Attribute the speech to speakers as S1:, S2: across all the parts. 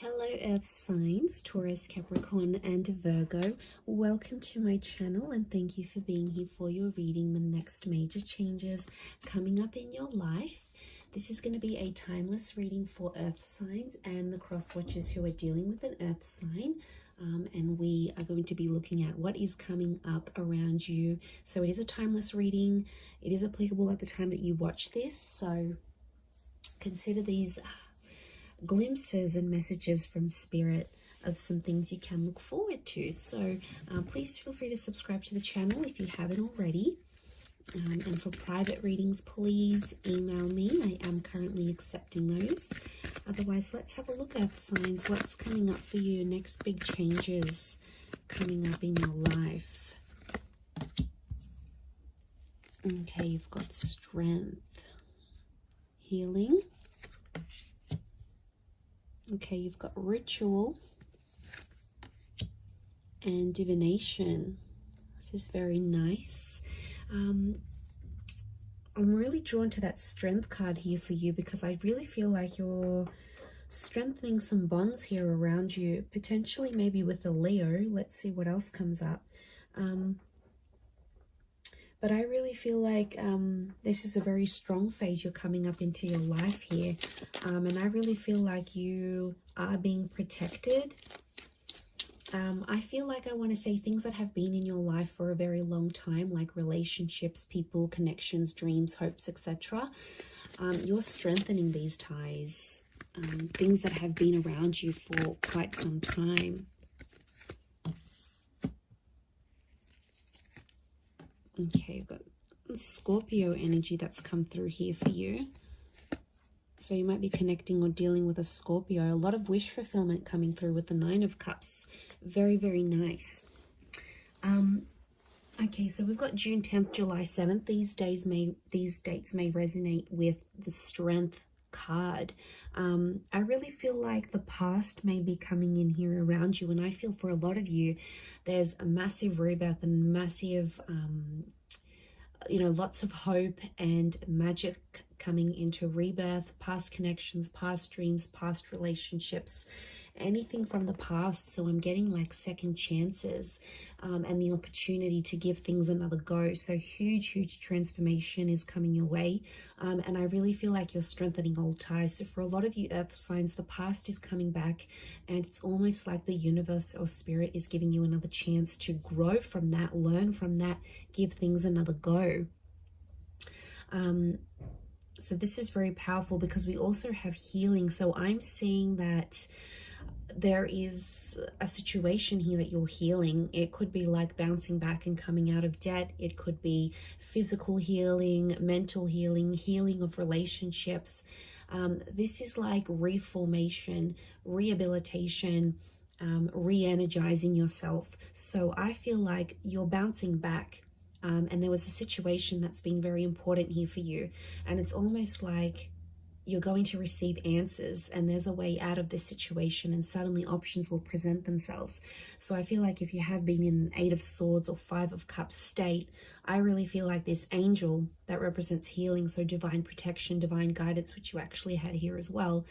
S1: Hello Earth signs, Taurus, Capricorn and Virgo. Welcome to my channel and thank you for being here for your reading. The next major changes coming up in your life. This is going to be a timeless reading for Earth signs and the cross watchers who are dealing with an Earth sign. And we are going to be looking at what is coming up around you. So it is a timeless reading. It is applicable at the time that you watch this. So consider these glimpses and messages from spirit of some things you can look forward to. So please feel free to subscribe to the channel if you haven't already. And for private readings, please email me. I am currently accepting those. Otherwise, let's have a look at Earth signs. What's coming up for you? Next big changes coming up in your life. Okay, you've got strength, healing. Okay, you've got ritual and divination. This is very nice. I'm really drawn to that strength card here for you because I really feel like you're strengthening some bonds here around you, potentially maybe with a Leo. Let's see what else comes up. But I really feel like this is a very strong phase you're coming up into your life here. And I really feel like you are being protected. I feel like I want to say things that have been in your life for a very long time, like relationships, people, connections, dreams, hopes, etc. You're strengthening these ties, things that have been around you for quite some time. Okay, you've got Scorpio energy that's come through here for you. So you might be connecting or dealing with a Scorpio. A lot of wish fulfillment coming through with the Nine of Cups. Very, very nice. Okay, so we've got June 10th, July 7th. These dates may resonate with the Strength card. I really feel like the past may be coming in here around you, and I feel for a lot of you there's a massive rebirth and massive lots of hope and magic coming into rebirth, past connections, past dreams, past relationships, anything from the past. So I'm getting like second chances and the opportunity to give things another go. So huge transformation is coming your way. And I really feel like you're strengthening old ties. So for a lot of you Earth signs, the past is coming back and it's almost like the universe or spirit is giving you another chance to grow from that, learn from that, give things another go. So this is very powerful because we also have healing. So I'm seeing that there is a situation here that you're healing. It could be like bouncing back and coming out of debt. It could be physical healing, mental healing, healing of relationships. This is like reformation, rehabilitation, re-energizing yourself. So I feel like you're bouncing back. And there was a situation that's been very important here for you. And it's almost like you're going to receive answers and there's a way out of this situation and suddenly options will present themselves. So I feel like if you have been in an 8 of Swords or 5 of Cups state, I really feel like this angel that represents healing, so divine protection, divine guidance, which you actually had here as well.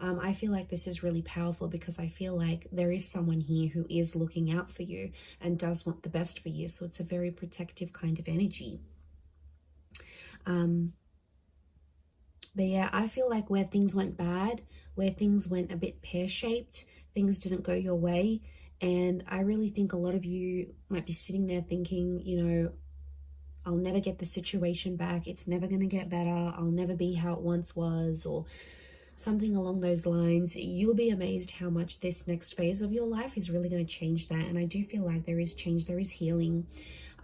S1: I feel like this is really powerful because I feel like there is someone here who is looking out for you and does want the best for you. So it's a very protective kind of energy. But yeah, I feel like where things went bad, where things went a bit pear-shaped, things didn't go your way. And I really think a lot of you might be sitting there thinking, I'll never get the situation back. It's never going to get better. I'll never be how it once was, or something along those lines. You'll be amazed how much this next phase of your life is really going to change that. And I do feel like there is change, there is healing.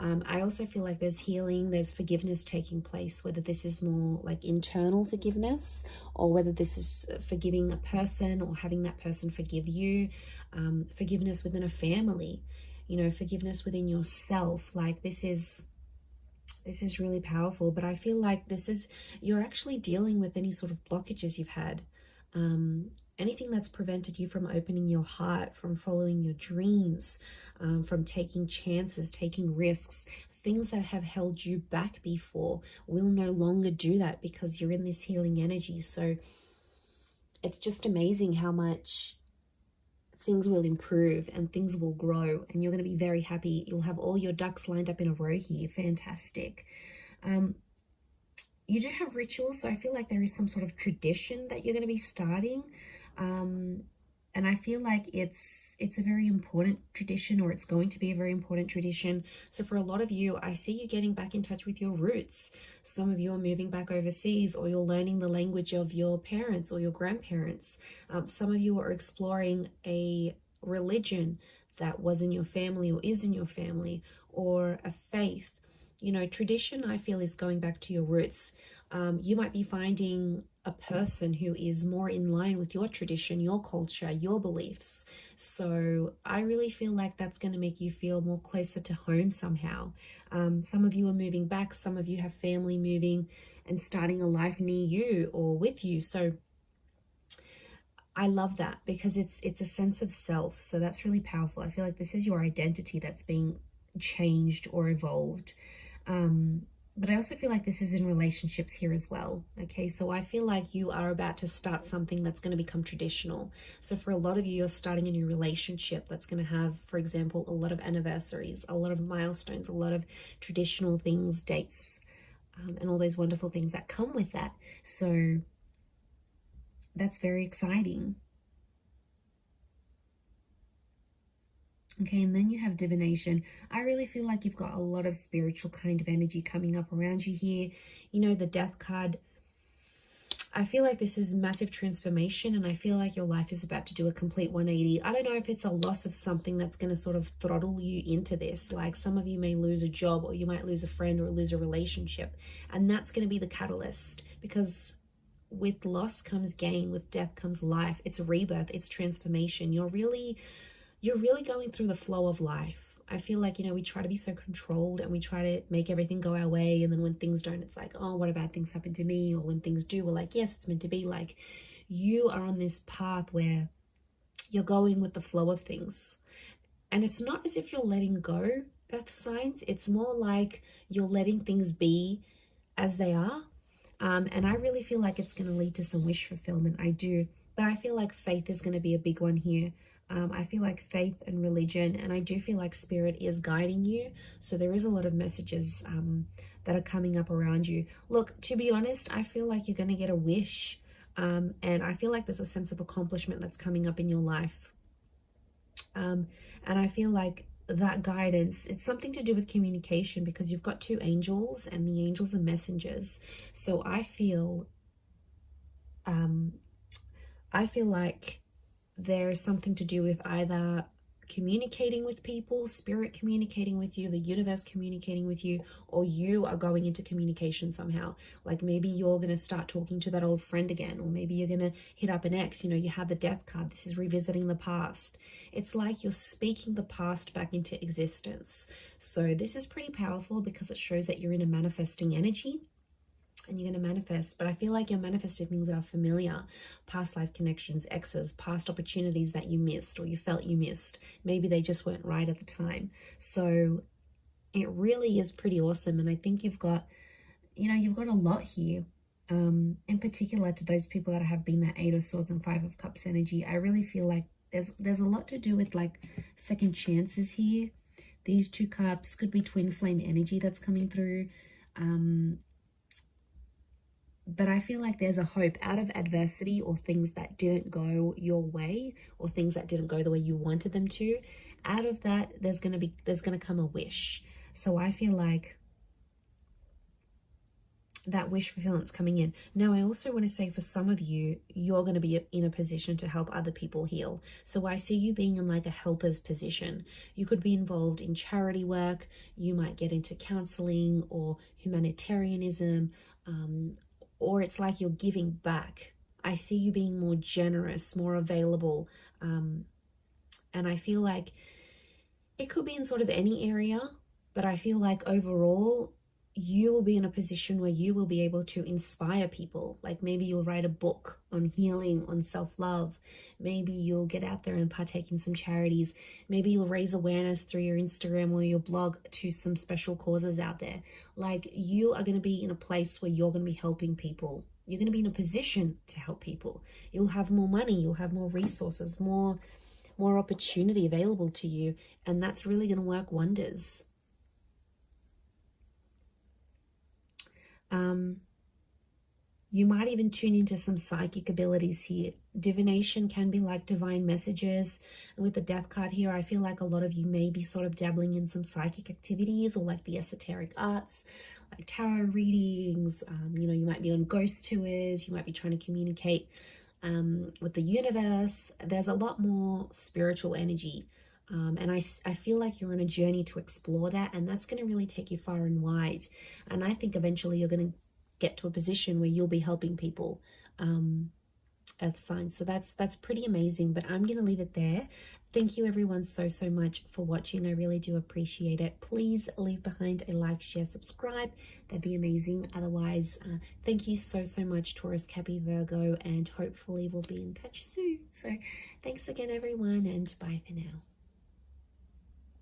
S1: I also feel like there's healing, there's forgiveness taking place, whether this is more like internal forgiveness or whether this is forgiving a person or having that person forgive you, forgiveness within a family, forgiveness within yourself. Like this is really powerful. But I feel like you're actually dealing with any sort of blockages you've had. Anything that's prevented you from opening your heart, from following your dreams, from taking chances, taking risks, things that have held you back before will no longer do that because you're in this healing energy. So it's just amazing how much things will improve and things will grow, and you're going to be very happy. You'll have all your ducks lined up in a row here. Fantastic. You do have rituals, so I feel like there is some sort of tradition that you're going to be starting. And I feel like it's a very important tradition, or it's going to be a very important tradition. So for a lot of you, I see you getting back in touch with your roots. Some of you are moving back overseas, or you're learning the language of your parents or your grandparents. Some of you are exploring a religion that was in your family or is in your family, or a faith. You know, tradition, I feel, is going back to your roots. You might be finding a person who is more in line with your tradition, your culture, your beliefs. So I really feel like that's going to make you feel more closer to home somehow. Some of you are moving back. Some of you have family moving and starting a life near you or with you. So I love that, because it's a sense of self. So that's really powerful. I feel like this is your identity that's being changed or evolved. But I also feel like this is in relationships here as well. Okay, so I feel like you are about to start something that's going to become traditional. So for a lot of you, you're starting a new relationship that's going to have, for example, a lot of anniversaries, a lot of milestones, a lot of traditional things, dates, and all those wonderful things that come with that. So that's very exciting. Okay, and then you have divination. I really feel like you've got a lot of spiritual kind of energy coming up around you here. You know, the death card. I feel like this is massive transformation, and I feel like your life is about to do a complete 180. I don't know if it's a loss of something that's going to sort of throttle you into this. Like some of you may lose a job, or you might lose a friend, or lose a relationship. And that's going to be the catalyst, because with loss comes gain, with death comes life. It's a rebirth, it's transformation. You're really going through the flow of life. I feel like, you know, we try to be so controlled and we try to make everything go our way. And then when things don't, it's like, oh, what a bad things happen to me? Or when things do, we're like, yes, it's meant to be. Like, you are on this path where you're going with the flow of things. And it's not as if you're letting go, earth signs. It's more like you're letting things be as they are. And I really feel like it's going to lead to some wish fulfillment. I do. But I feel like faith is going to be a big one here. I feel like faith and religion, and I do feel like spirit is guiding you. So there is a lot of messages that are coming up around you. Look, to be honest, I feel like you're going to get a wish. And I feel like there's a sense of accomplishment that's coming up in your life. And I feel like that guidance, it's something to do with communication, because you've got two angels, and the angels are messengers. So I feel like there's something to do with either communicating with people, spirit communicating with you, the universe communicating with you, or you are going into communication somehow. Like maybe you're going to start talking to that old friend again, or maybe you're going to hit up an ex. You know, you have the death card. This is revisiting the past. It's like you're speaking the past back into existence. So this is pretty powerful, because it shows that you're in a manifesting energy. And you're going to manifest, but I feel like you're manifesting things that are familiar, past life connections, exes, past opportunities that you missed or you felt you missed. Maybe they just weren't right at the time. So it really is pretty awesome. And I think you've got a lot here. In particular to those people that have been that 8 of Swords and 5 of Cups energy. I really feel like there's a lot to do with like second chances here. These 2 cups could be twin flame energy that's coming through. But I feel like there's a hope out of adversity, or things that didn't go your way, or things that didn't go the way you wanted them to. Out of that, there's going to come a wish. So I feel like that wish fulfillment's coming in. Now, I also want to say for some of you, you're going to be in a position to help other people heal. So I see you being in like a helper's position. You could be involved in charity work. You might get into counseling or humanitarianism, or it's like you're giving back. I see you being more generous, more available. And I feel like it could be in sort of any area, but I feel like overall, you will be in a position where you will be able to inspire people. Like maybe you'll write a book on healing, on self-love. Maybe you'll get out there and partake in some charities. Maybe you'll raise awareness through your Instagram or your blog to some special causes out there. Like you are going to be in a place where you're going to be helping people. You're going to be in a position to help people. You'll have more money. You'll have more resources, more more opportunity available to you, and that's really going to work wonders. You might even tune into some psychic abilities here. Divination can be like divine messages. And with the death card here, I feel like a lot of you may be sort of dabbling in some psychic activities or like the esoteric arts, like tarot readings. You know, you might be on ghost tours. You might be trying to communicate with the universe. There's a lot more spiritual energy. And I feel like you're on a journey to explore that, and that's going to really take you far and wide. And I think eventually you're going to get to a position where you'll be helping people, earth signs. So that's pretty amazing, but I'm going to leave it there. Thank you everyone so much for watching. I really do appreciate it. Please leave behind a like, share, subscribe. That'd be amazing. Otherwise, thank you so much, Taurus, Cappy, Virgo, and hopefully we'll be in touch soon. So thanks again everyone, and bye for now.